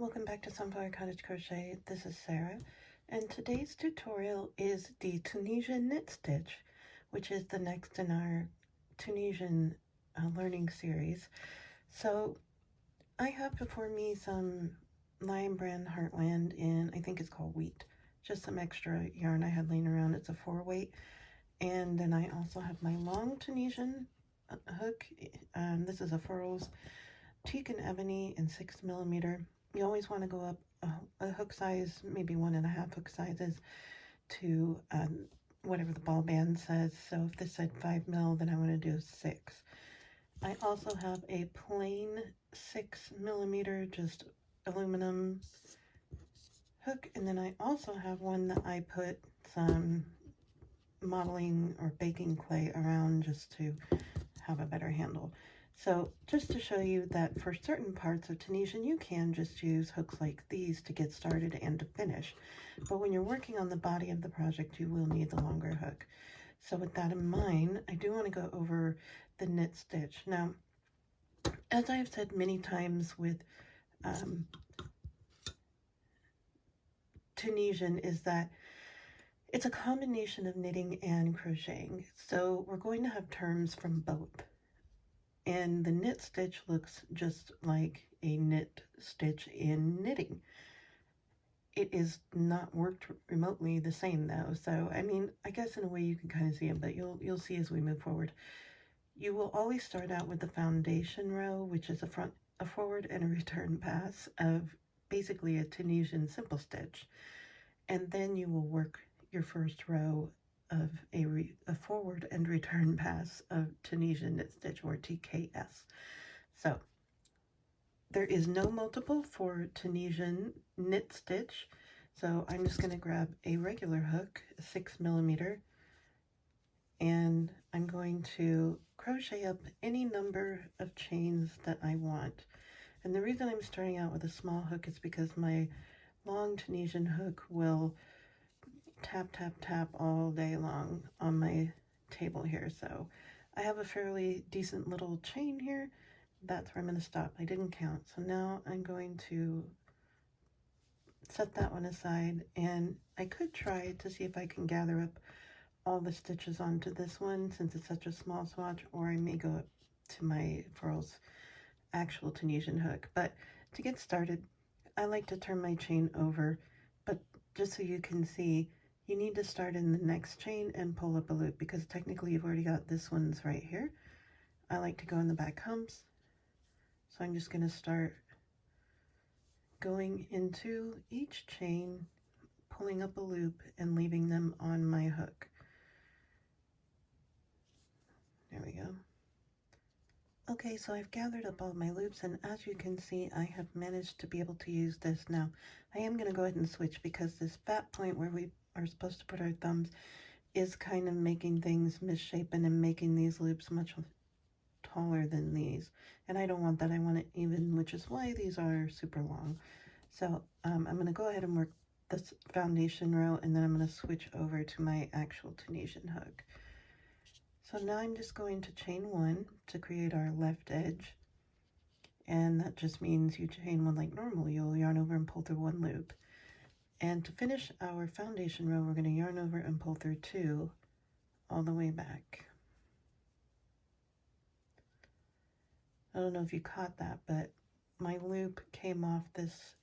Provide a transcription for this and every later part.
welcome back to Sunflower Cottage Crochet. This is Sarah, and today's tutorial is the Tunisian Knit Stitch, which is the next in our Tunisian learning series. So I have before me some Lion Brand Heartland in, I think it's called Wheat, just some extra yarn I had laying around. It's a 4-weight, and then I also have my long Tunisian hook. This is a Furls Teak and Ebony in 6mm. You always want to go up a hook size, maybe 1.5 hook sizes to whatever the ball band says. So if this said 5mm, then I want to do 6. I also have a plain 6mm, just aluminum hook, and then I also have one that I put some modeling or baking clay around just to have a better handle. So just to show you that for certain parts of Tunisian, you can just use hooks like these to get started and to finish. But when you're working on the body of the project, you will need the longer hook. So with that in mind, I do want to go over the knit stitch. Now, as I've said many times with Tunisian, is that it's a combination of knitting and crocheting. So we're going to have terms from both. And the knit stitch looks just like a knit stitch in knitting. It is not worked remotely the same though. So, I mean, I guess in a way you can kind of see it, but you'll see as we move forward. You will always start out with the foundation row, which is a forward and a return pass of basically a Tunisian simple stitch. And then you will work your first row of a forward and return pass of Tunisian knit stitch, or TKS. So there is no multiple for Tunisian knit stitch, so I'm just going to grab a regular hook, 6mm, and I'm going to crochet up any number of chains that I want. And the reason I'm starting out with a small hook is because my long Tunisian hook will tap, tap, tap all day long on my table here. So I have a fairly decent little chain here. That's where I'm going to stop. I didn't count. So now I'm going to set that one aside, and I could try to see if I can gather up all the stitches onto this one since it's such a small swatch, or I may go up to my Furls actual Tunisian hook. But to get started, I like to turn my chain over, but just so you can see, you need to start in the next chain and pull up a loop, because technically you've already got this one's right here. I like to go in the back humps, so I'm just going to start going into each chain, pulling up a loop and leaving them on my hook. There we go. Okay, so I've gathered up all my loops, and as you can see, I have managed to be able to use this. Now, I am going to go ahead and switch, because this fat point where we are supposed to put our thumbs is kind of making things misshapen and making these loops much taller than these. And I don't want that. I want it even, which is why these are super long. So I'm going to go ahead and work this foundation row, and then I'm going to switch over to my actual Tunisian hook. So now I'm just going to chain 1 to create our left edge, and that just means you chain 1 like normal. You'll yarn over and pull through 1 loop. And to finish our foundation row, we're going to yarn over and pull through 2 all the way back. I don't know if you caught that, but my loop came off this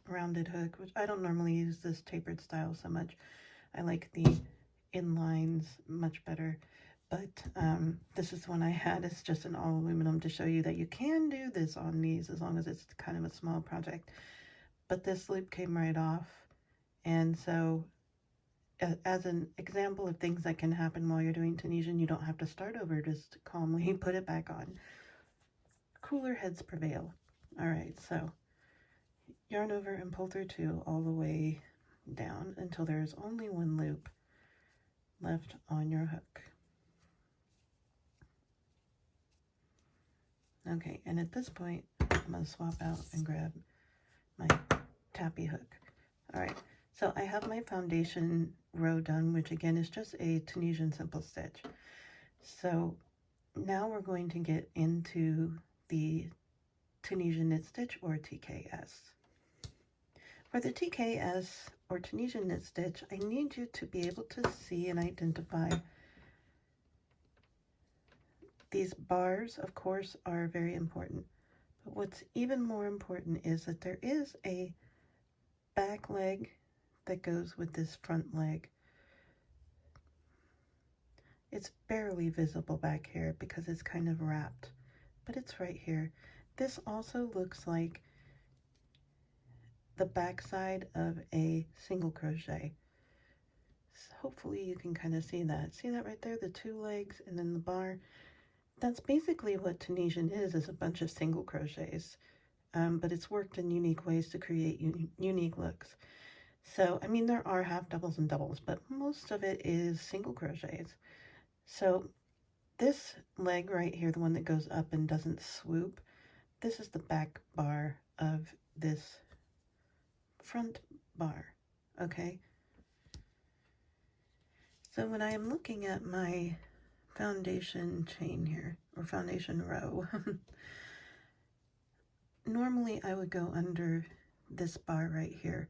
rounded hook, which I don't normally use this tapered style so much. I like the inlines much better. But this is one I had. It's just an all aluminum to show you that you can do this on these as long as it's kind of a small project. But this loop came right off. And so as an example of things that can happen while you're doing Tunisian, you don't have to start over, just calmly put it back on. Cooler heads prevail. All right, so yarn over and pull through 2 all the way down until there's only 1 loop left on your hook. Okay, and at this point, I'm going to swap out and grab my tappy hook. All right, so I have my foundation row done, which again is just a Tunisian simple stitch. So now we're going to get into the Tunisian Knit Stitch, or TKS. For the TKS or Tunisian Knit Stitch, I need you to be able to see and identify these bars, of course, are very important. But what's even more important is that there is a back leg that goes with this front leg. It's barely visible back here because it's kind of wrapped, but it's right here. This also looks like the back side of a single crochet. So hopefully you can kind of see that. See that right there, the two legs and then the bar? That's basically what Tunisian is a bunch of single crochets, but it's worked in unique ways to create unique looks. So, I mean, there are half doubles and doubles, but most of it is single crochets. So this leg right here, the one that goes up and doesn't swoop, this is the back bar of this front bar, okay? So when I am looking at my foundation chain here, or foundation row, normally I would go under this bar right here,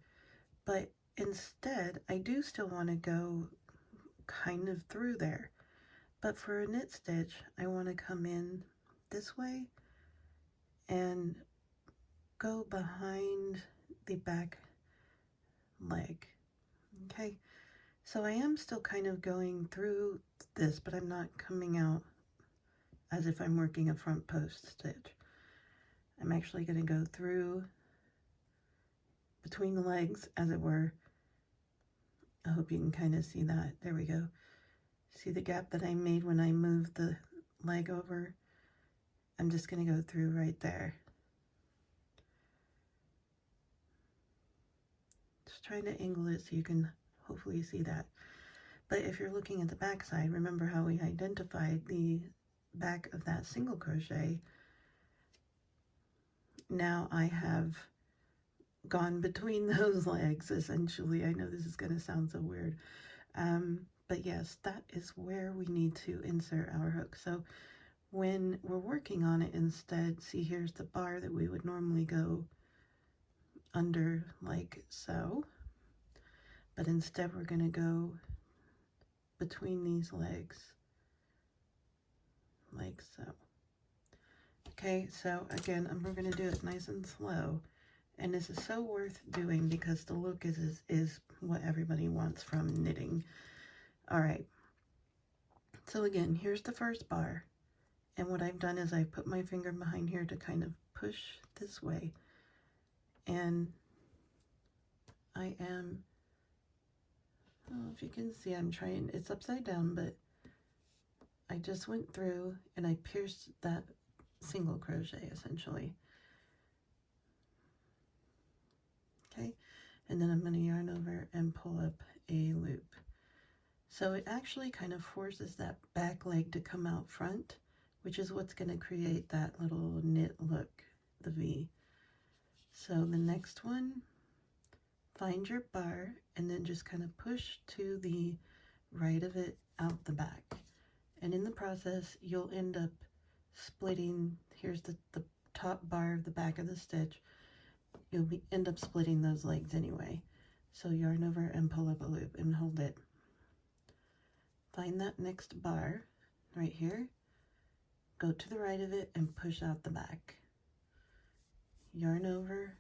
but instead I do still want to go kind of through there. But for a knit stitch, I want to come in this way and go behind the back leg, okay? So I am still kind of going through this, but I'm not coming out as if I'm working a front post stitch. I'm actually going to go through between the legs, as it were. I hope you can kind of see that. There we go. See the gap that I made when I moved the leg over? I'm just going to go through right there. Just trying to angle it so you can hopefully see that. But if you're looking at the back side, remember how we identified the back of that single crochet. Now I have gone between those legs, essentially. I know this is going to sound so weird. But yes, that is where we need to insert our hook. So when we're working on it instead, see, here's the bar that we would normally go under like so. But instead we're going to go between these legs like so. Okay, so again, we're going to do it nice and slow. And this is so worth doing because the look is what everybody wants from knitting. All right, so again, here's the first bar. And what I've done is I've put my finger behind here to kind of push this way. And I am, oh, if you can see, I'm trying, it's upside down, but I just went through and I pierced that single crochet essentially. Okay, and then I'm going to yarn over and pull up a loop. So it actually kind of forces that back leg to come out front, which is what's going to create that little knit look, the V. So the next one, find your bar and then just kind of push to the right of it out the back. And in the process, you'll end up splitting, here's the top bar of the back of the stitch. You'll end up splitting those legs anyway. So yarn over and pull up a loop and hold it. Find that next bar right here, go to the right of it and push out the back. Yarn over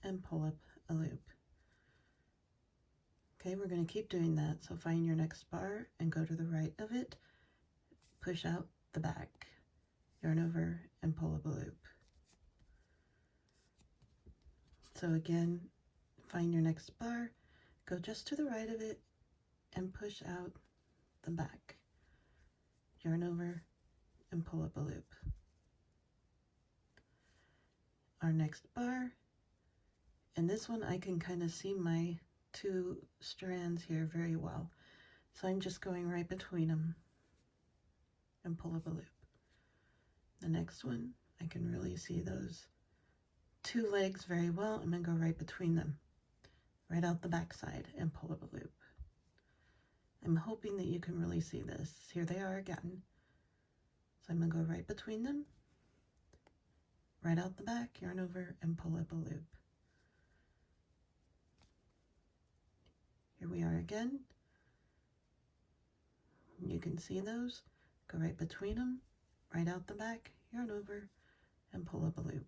and pull up a loop. Okay, we're going to keep doing that. So find your next bar and go to the right of it, push out the back, yarn over and pull up a loop. So again, find your next bar, go just to the right of it and push out the back, yarn over and pull up a loop. Our next bar, and this one I can kind of see my two strands here very well, so I'm just going right between them and pull up a loop. The next one, I can really see those two legs very well. I'm going to go right between them, right out the back side and pull up a loop. I'm hoping that you can really see this. Here they are again. So I'm going to go right between them, right out the back, yarn over and pull up a loop. Here we are again. You can see those. Go right between them, right out the back, yarn over, and pull up a loop.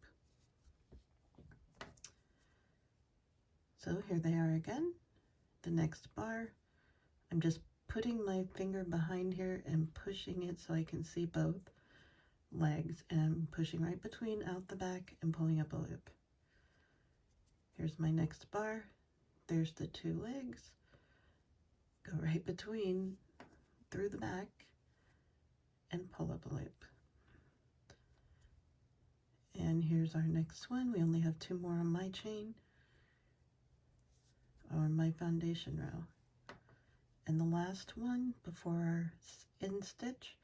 So here they are again. The next bar, I'm just putting my finger behind here and pushing it so I can see both legs, and I'm pushing right between out the back and pulling up a loop. Here's my next bar. There's the two legs. Go right between through the back and pull up a loop. And here's our next one. We only have two more on my chain, or my foundation row. And the last one before our end stitch,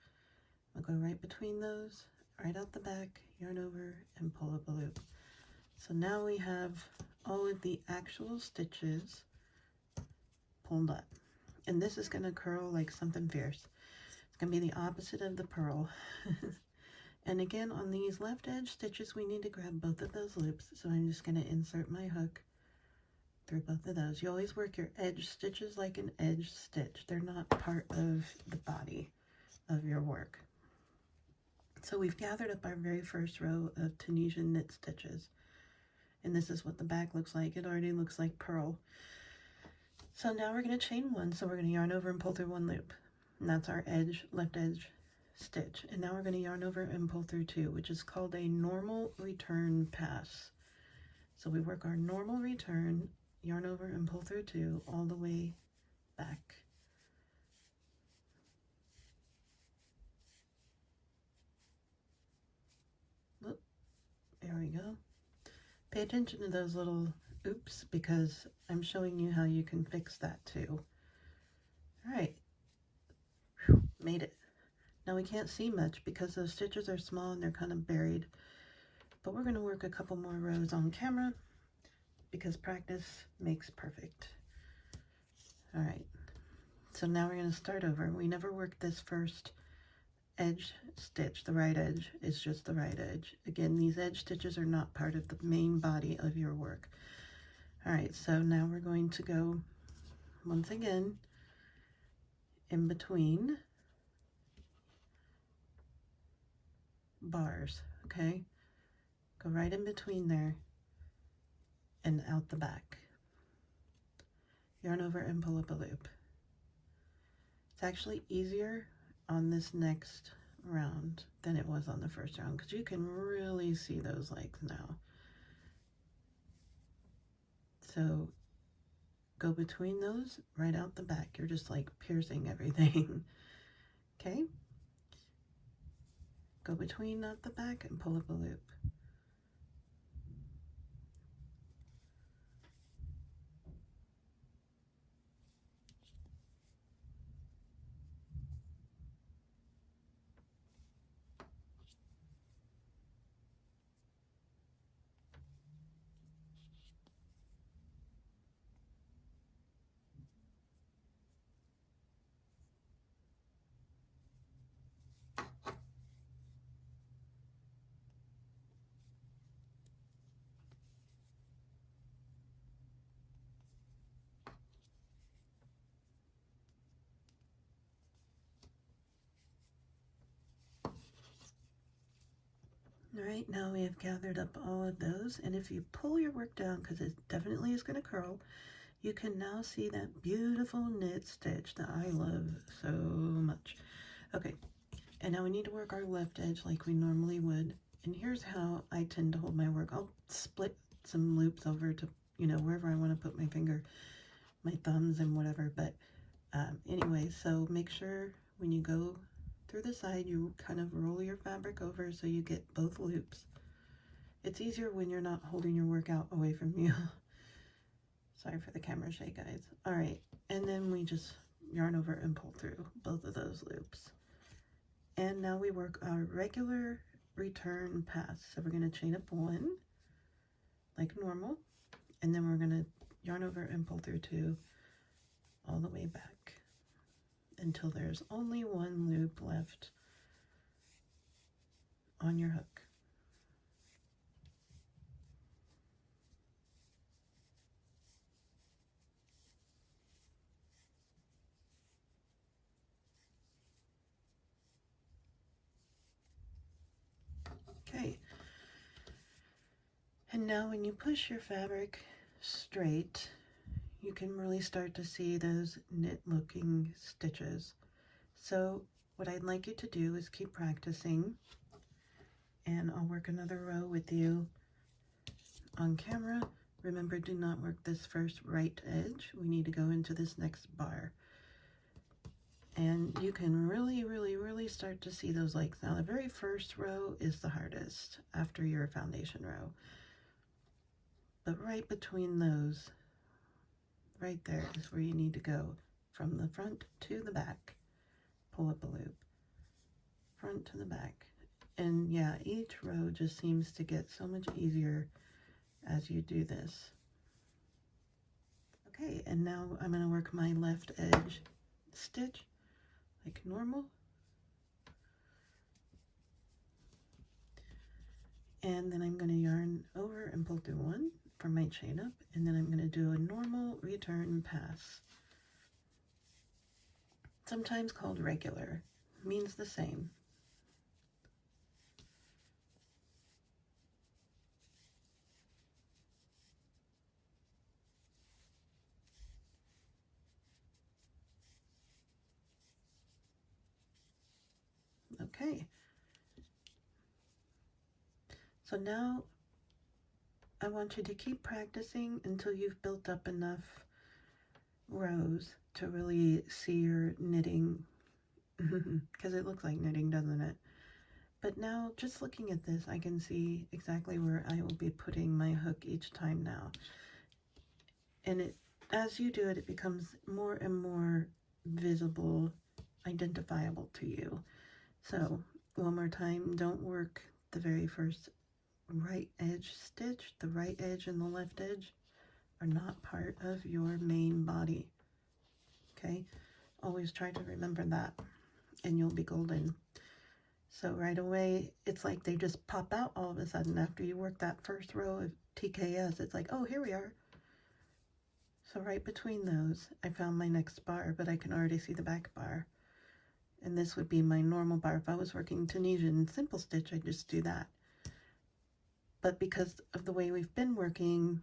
I'll go right between those, right out the back, yarn over, and pull up a loop. So now we have all of the actual stitches pulled up. And this is going to curl like something fierce. It's going to be the opposite of the purl. And again, on these left edge stitches, we need to grab both of those loops. So I'm just going to insert my hook through both of those. You always work your edge stitches like an edge stitch. They're not part of the body of your work. So we've gathered up our very first row of Tunisian knit stitches. And this is what the back looks like. It already looks like purl. So now we're going to chain one. So we're going to yarn over and pull through one loop. And that's our edge, left edge stitch. And now we're going to yarn over and pull through two, which is called a normal return pass. So we work our normal return, yarn over and pull through two all the way back. Look, there we go. Pay attention to those little oops, because I'm showing you how you can fix that too. All right, made it. Now we can't see much because those stitches are small and they're kind of buried, but we're going to work a couple more rows on camera because practice makes perfect. All right, so now we're going to start over. We never worked this first edge stitch. The right edge is just the right edge. Again, these edge stitches are not part of the main body of your work. All right, so now we're going to go once again in between bars, okay? Go right in between there and out the back. Yarn over and pull up a loop. It's actually easier on this next round than it was on the first round because you can really see those legs now. So go between those, right out the back. You're just like piercing everything. Okay? Go between out the back and pull up a loop. All right, now we have gathered up all of those, and if you pull your work down, because it definitely is going to curl, you can now see that beautiful knit stitch that I love so much. Okay, and now we need to work our left edge like we normally would, and here's how I tend to hold my work. I'll split some loops over to, you know, wherever I want to put my finger, my thumbs and whatever, but anyway, so make sure when you go through the side, you kind of roll your fabric over so you get both loops. It's easier when you're not holding your work out away from you. Sorry for the camera shake, guys. All right, and then we just yarn over and pull through both of those loops. And now we work our regular return pass. So we're going to chain up one like normal, and then we're going to yarn over and pull through two all the way back until there's only one loop left on your hook. And now when you push your fabric straight, you can really start to see those knit looking stitches. So what I'd like you to do is keep practicing, and I'll work another row with you on camera. Remember, do not work this first right edge. We need to go into this next bar. And you can really start to see those legs. Now the very first row is the hardest after your foundation row. But right between those, right there is where you need to go. From the front to the back, pull up a loop. Front to the back. And yeah, each row just seems to get so much easier as you do this. Okay, and now I'm going to work my left edge stitch like normal. And then I'm going to yarn over and pull through one for my chain up, and then I'm going to do a normal return pass. Sometimes called regular, means the same. Okay. So now I want you to keep practicing until you've built up enough rows to really see your knitting, because it looks like knitting, doesn't it? But now, just looking at this, I can see exactly where I will be putting my hook each time now. And as you do it, it becomes more and more visible, identifiable to you. So, one more time, don't work the very first right edge stitch. The right edge and the left edge are not part of your main body. Okay? Always try to remember that, and you'll be golden. So right away, it's like they just pop out all of a sudden after you work that first row of TKS. It's like, oh, here we are. So right between those, I found my next bar, but I can already see the back bar. And this would be my normal bar. If I was working Tunisian simple stitch, I'd just do that. But because of the way we've been working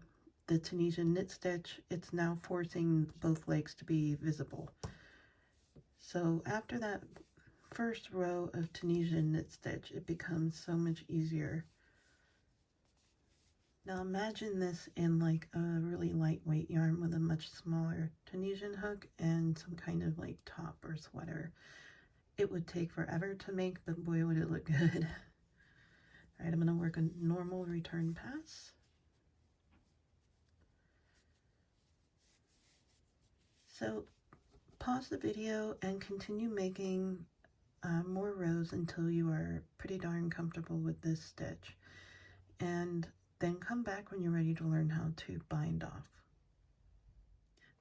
the Tunisian knit stitch, it's now forcing both legs to be visible. So after that first row of Tunisian knit stitch, it becomes so much easier. Now imagine this in like a really lightweight yarn with a much smaller Tunisian hook and some kind of like top or sweater. It would take forever to make, but boy would it look good. All right, I'm going to work a normal return pass. So pause the video and continue making more rows until you are pretty darn comfortable with this stitch, and then come back when you're ready to learn how to bind off.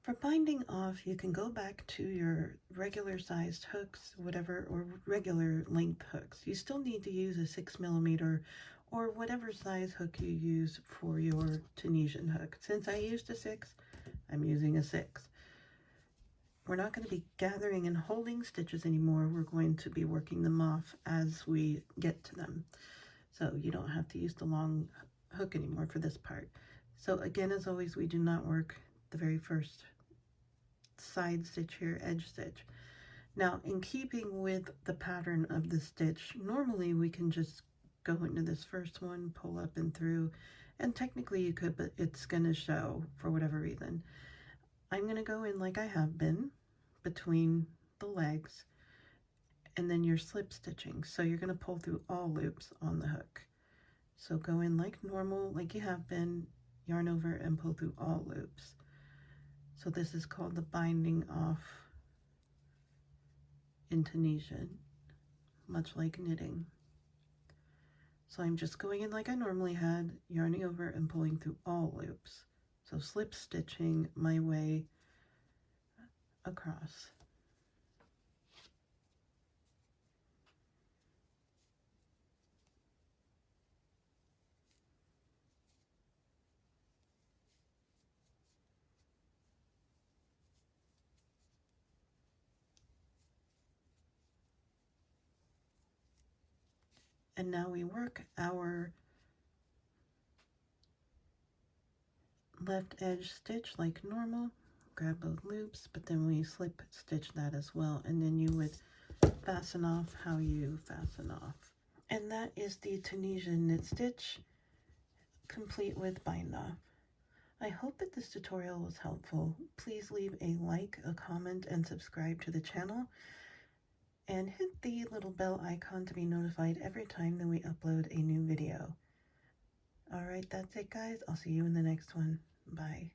For binding off, you can go back to your regular sized hooks, whatever, or regular length hooks. You still need to use a 6mm or whatever size hook you use for your Tunisian hook. Since I used a 6, I'm using a 6. We're not going to be gathering and holding stitches anymore. We're going to be working them off as we get to them. So you don't have to use the long hook anymore for this part. So again, as always, we do not work the very first side stitch here, edge stitch. Now, in keeping with the pattern of the stitch, normally we can just go into this first one, pull up and through, and technically you could, but it's going to show for whatever reason. I'm going to go in like I have been between the legs, and then you're slip stitching. So you're going to pull through all loops on the hook. So go in like normal, like you have been, yarn over and pull through all loops. So this is called the binding off in Tunisian, much like knitting. So I'm just going in like I normally had, yarning over and pulling through all loops. So slip stitching my way across. And now we work our left edge stitch like normal, grab both loops, but then we slip stitch that as well, and then you would fasten off how you fasten off. And that is the Tunisian knit stitch, complete with bind off. I hope that this tutorial was helpful. Please leave a like, a comment, and subscribe to the channel. And hit the little bell icon to be notified every time that we upload a new video. Alright, that's it guys. I'll see you in the next one. Bye.